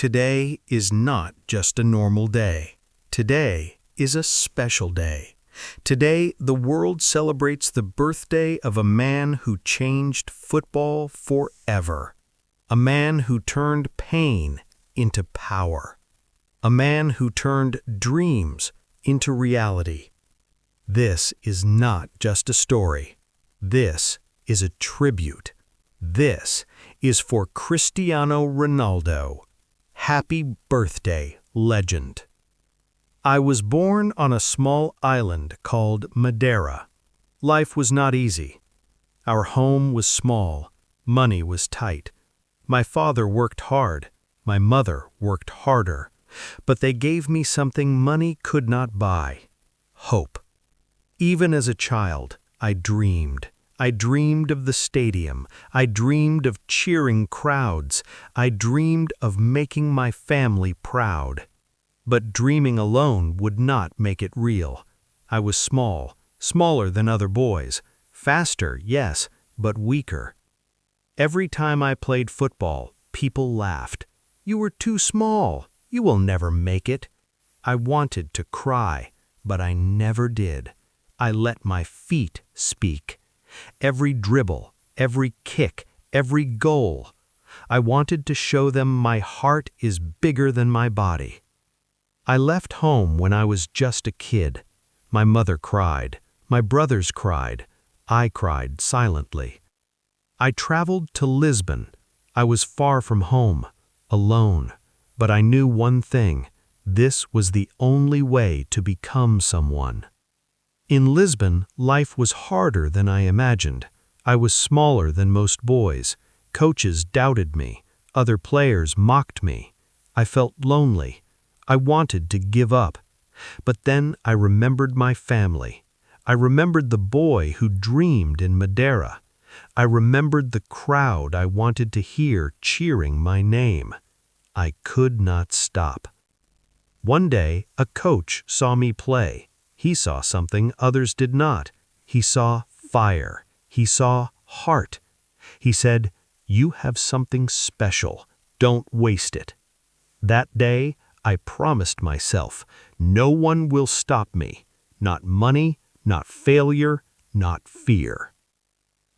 Today is not just a normal day. Today is a special day. Today, the world celebrates the birthday of a man who changed football forever. A man who turned pain into power. A man who turned dreams into reality. This is not just a story. This is a tribute. This is for Cristiano Ronaldo. Happy birthday, legend. I was born on a small island called Madeira. Life was not easy. Our home was small. Money was tight. My father worked hard. My mother worked harder. But they gave me something money could not buy: hope. Even as a child, I dreamed. I dreamed of the stadium. I dreamed of cheering crowds. I dreamed of making my family proud. But dreaming alone would not make it real. I was small, smaller than other boys. Faster, yes, but weaker. Every time I played football, people laughed. "You were too small. You will never make it." I wanted to cry, but I never did. I let my feet speak. Every dribble, every kick, every goal. I wanted to show them my heart is bigger than my body. I left home when I was just a kid. My mother cried. My brothers cried. I cried silently. I traveled to Lisbon. I was far from home, alone. But I knew one thing: this was the only way to become someone. In Lisbon, life was harder than I imagined. I was smaller than most boys. Coaches doubted me. Other players mocked me. I felt lonely. I wanted to give up. But then I remembered my family. I remembered the boy who dreamed in Madeira. I remembered the crowd I wanted to hear cheering my name. I could not stop. One day, a coach saw me play. He saw something others did not. He saw fire. He saw heart. He said, "You have something special. Don't waste it." That day, I promised myself, no one will stop me. Not money, not failure, not fear.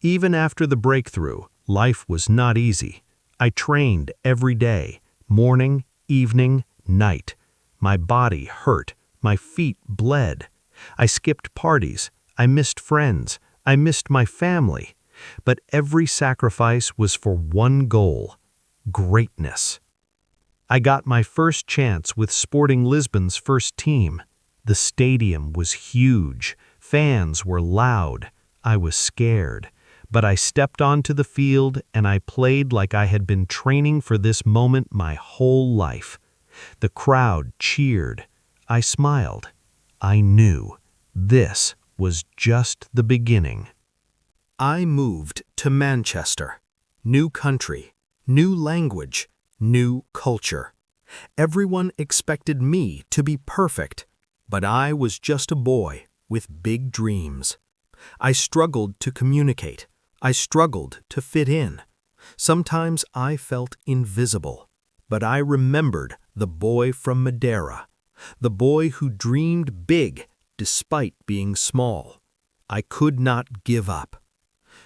Even after the breakthrough, life was not easy. I trained every day, morning, evening, night. My body hurt. My feet bled. I skipped parties. I missed friends. I missed my family. But every sacrifice was for one goal: greatness. I got my first chance with Sporting Lisbon's first team. The stadium was huge. Fans were loud. I was scared. But I stepped onto the field and I played like I had been training for this moment my whole life. The crowd cheered. I smiled. I knew this was just the beginning. I moved to Manchester. New country, new language, new culture. Everyone expected me to be perfect, but I was just a boy with big dreams. I struggled to communicate. I struggled to fit in. Sometimes I felt invisible, but I remembered the boy from Madeira, the boy who dreamed big despite being small. I could not give up.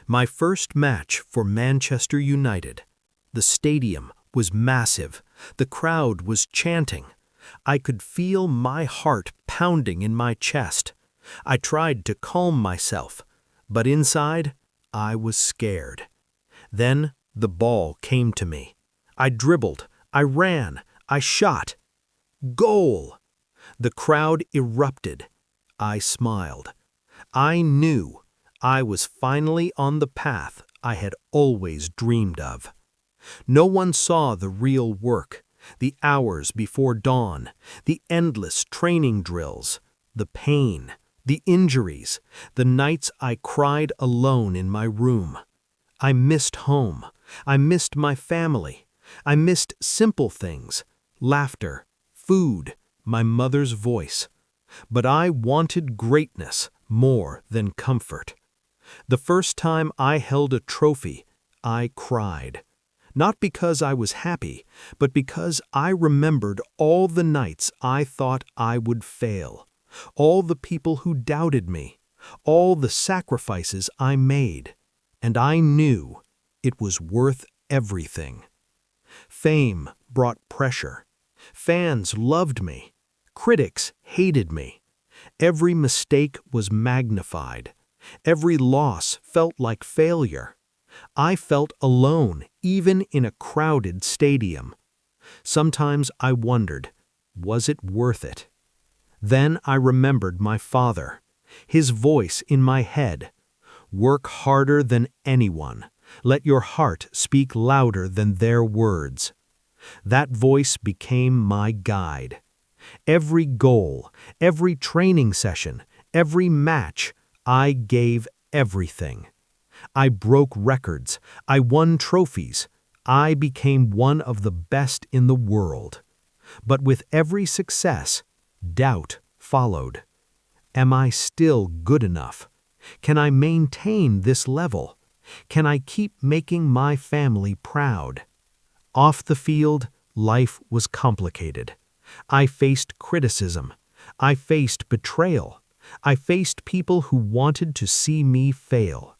My first match for Manchester United. The stadium was massive. The crowd was chanting. I could feel my heart pounding in my chest. I tried to calm myself, but inside, I was scared. Then the ball came to me. I dribbled. I ran. I shot. Goal! The crowd erupted. I smiled. I knew I was finally on the path I had always dreamed of. No one saw the real work, the hours before dawn, the endless training drills, the pain, the injuries, the nights I cried alone in my room. I missed home. I missed my family. I missed simple things: laughter, food, my mother's voice. But I wanted greatness more than comfort. The first time I held a trophy, I cried. Not because I was happy, but because I remembered all the nights I thought I would fail, all the people who doubted me, all the sacrifices I made, and I knew it was worth everything. Fame brought pressure. Fans loved me. Critics hated me. Every mistake was magnified. Every loss felt like failure. I felt alone, even in a crowded stadium. Sometimes I wondered, was it worth it? Then I remembered my father, his voice in my head. Work harder than anyone. Let your heart speak louder than their words. That voice became my guide. Every goal, every training session, every match, I gave everything. I broke records. I won trophies. I became one of the best in the world. But with every success, doubt followed. Am I still good enough? Can I maintain this level? Can I keep making my family proud? Off the field, life was complicated. I faced criticism. I faced betrayal. I faced people who wanted to see me fail.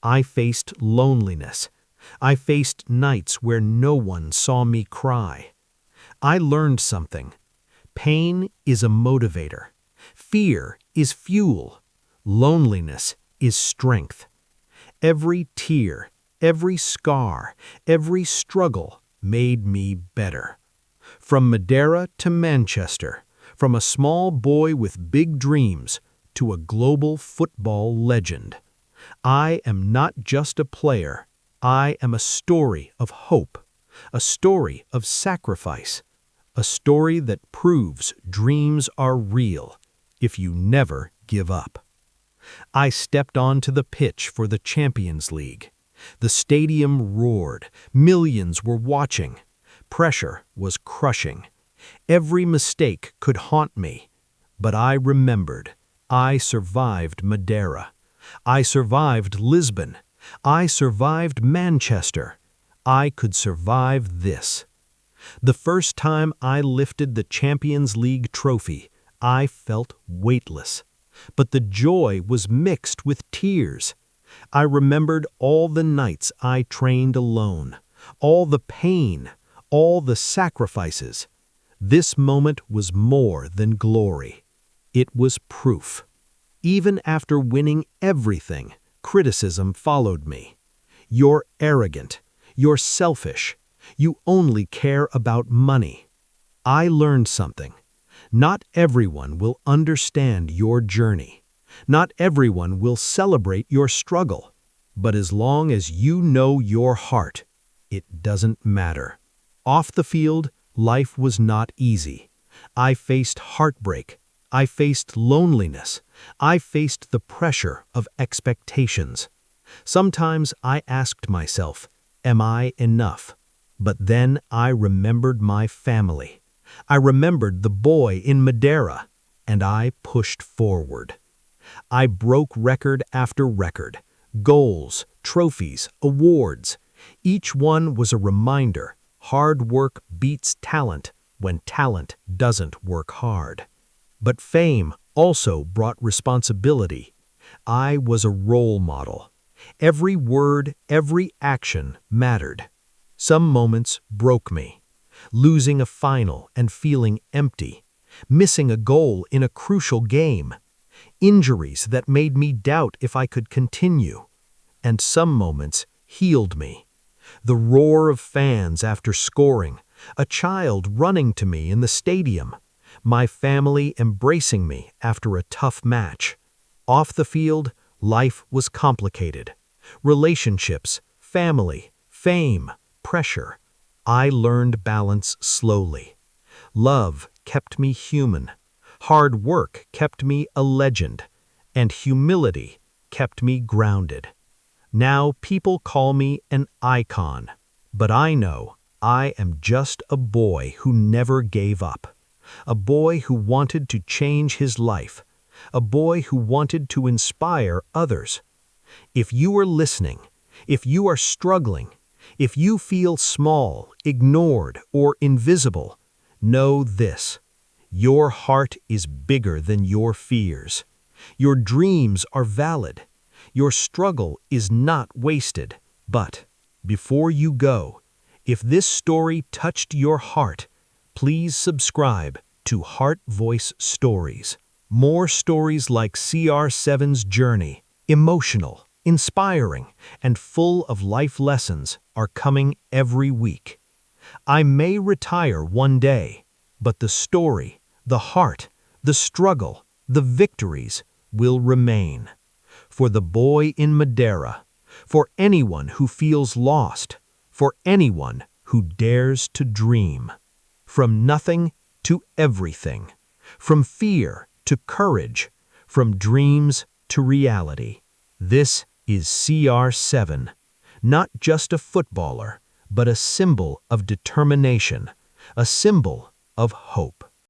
I faced loneliness. I faced nights where no one saw me cry. I learned something. Pain is a motivator. Fear is fuel. Loneliness is strength. Every tear, every scar, every struggle made me better. From Madeira to Manchester, from a small boy with big dreams to a global football legend. I am not just a player. I am a story of hope, a story of sacrifice, a story that proves dreams are real if you never give up. I stepped onto the pitch for the Champions League. The stadium roared. Millions were watching. Pressure was crushing. Every mistake could haunt me. But I remembered. I survived Madeira. I survived Lisbon. I survived Manchester. I could survive this. The first time I lifted the Champions League trophy, I felt weightless. But the joy was mixed with tears. I remembered all the nights I trained alone, all the pain, all the sacrifices. This moment was more than glory. It was proof. Even after winning everything, criticism followed me. You're arrogant. You're selfish. You only care about money. I learned something. Not everyone will understand your journey. Not everyone will celebrate your struggle. But as long as you know your heart, it doesn't matter. Off the field, life was not easy. I faced heartbreak. I faced loneliness. I faced the pressure of expectations. Sometimes I asked myself, am I enough? But then I remembered my family. I remembered the boy in Madeira, and I pushed forward. I broke record after record, goals, trophies, awards. Each one was a reminder, hard work beats talent when talent doesn't work hard. But fame also brought responsibility. I was a role model. Every word, every action mattered. Some moments broke me. Losing a final and feeling empty. Missing a goal in a crucial game. Injuries that made me doubt if I could continue. And some moments healed me. The roar of fans after scoring. A child running to me in the stadium. My family embracing me after a tough match. Off the field, life was complicated. Relationships, family, fame, pressure. I learned balance slowly. Love kept me human. Hard work kept me a legend. And humility kept me grounded. Now people call me an icon. But I know I am just a boy who never gave up. A boy who wanted to change his life. A boy who wanted to inspire others. If you are listening, if you are struggling, If you feel small, ignored, or invisible, know this: your heart is bigger than your fears. Your dreams are valid. Your struggle is not wasted. But before you go, if this story touched your heart, please subscribe to HeartVoice Stories. More stories like CR7's journey, emotional, inspiring, and full of life lessons, are coming every week. I may retire one day, but the story, the heart, the struggle, the victories will remain. For the boy in Madeira, for anyone who feels lost, for anyone who dares to dream. From nothing to everything, from fear to courage, from dreams to reality. This is CR7, not just a footballer, but a symbol of determination, a symbol of hope.